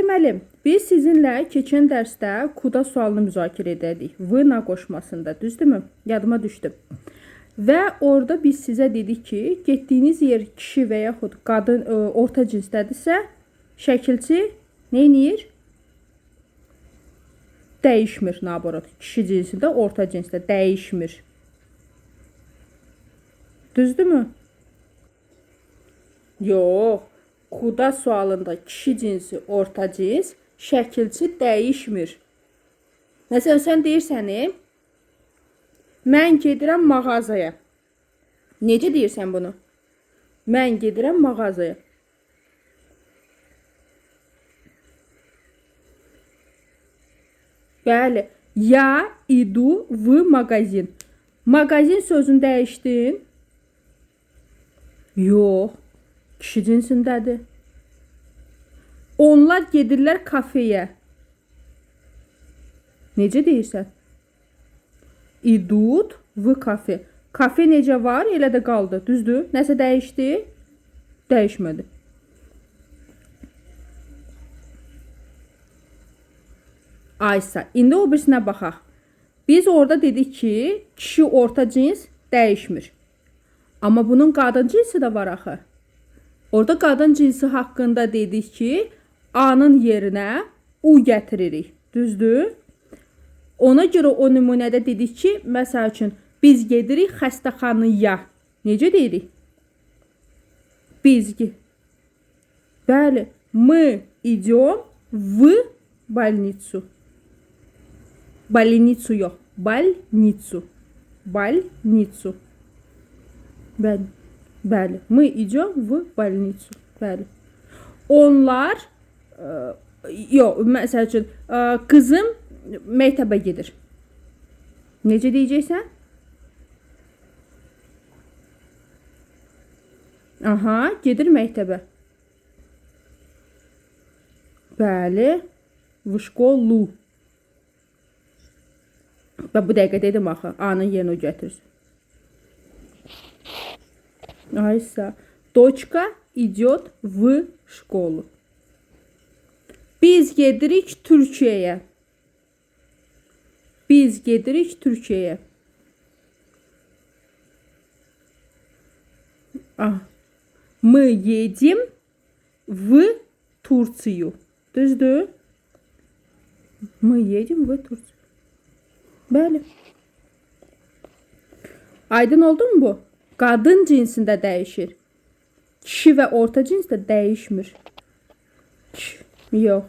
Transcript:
Deməli, biz sizinlə keçən dərsdə kuda sualını müzakirə edədik. V na qoşmasında, düzdürmü? Yadıma düşdü. Və orada biz sizə dedik ki, getdiyiniz yer kişi və yaxud qadın orta cinsdədirsə, şəkilçi nə edir? Dəyişmir, naborot. Kişi cinsində, orta cinsdə dəyişmir. Düzdürmü? Yox. Kuda sualında kişi cinsi, orta cins, şəkilçi dəyişmir. Məsələn, sən deyirsən, mən gedirəm mağazaya. Necə deyirsən bunu? Mən gedirəm mağazaya. Bəli. Ya idu v magazin. Magazin sözünü dəyişdin? Yox. Kişi cinsindədir. Onlar gedirlər kafeyə. Necə deyirsən? İdut v kafe. Kafe necə var, elə də qaldı. Düzdür? Nəsə dəyişdi? Dəyişmədi. Aysa, indi o birisinə baxaq. Biz orada dedik ki, kişi orta cins dəyişmir. Amma bunun qadın cinsi də var axı. Orada qadın cinsi haqqında dedik ki, A-nın yerinə U gətiririk. Düzdür? Ona görə o nümunədə dedik ki, məsəl üçün, biz gedirik xəstəxanaya. Necə deyirik? Biz. Bəli. Мы идем в больницу. Больницу yox. Больницу. Больницу. Bəli. Bəli. Мы идем в больницу. Bəli. Onlar yox, məsəl üçün qızım məktəbə gedir. Necə deyəcəksən? Aha, gedir məktəbə. Bəli. В школу. Və bu dəqiqə dedim axı, A-nın yerinə o gətirsin. Aysa. Дочка идет в школу. Biz gedirik Türkiyəyə. Biz gedirik Türkiyəyə. Мы едем в Турцию. Düzdür? Мы едем в Турцию. Bəli. Aydın oldu mu bu? Qadın cinsində dəyişir. Kişi və orta cinsdə dəyişmir. Yox.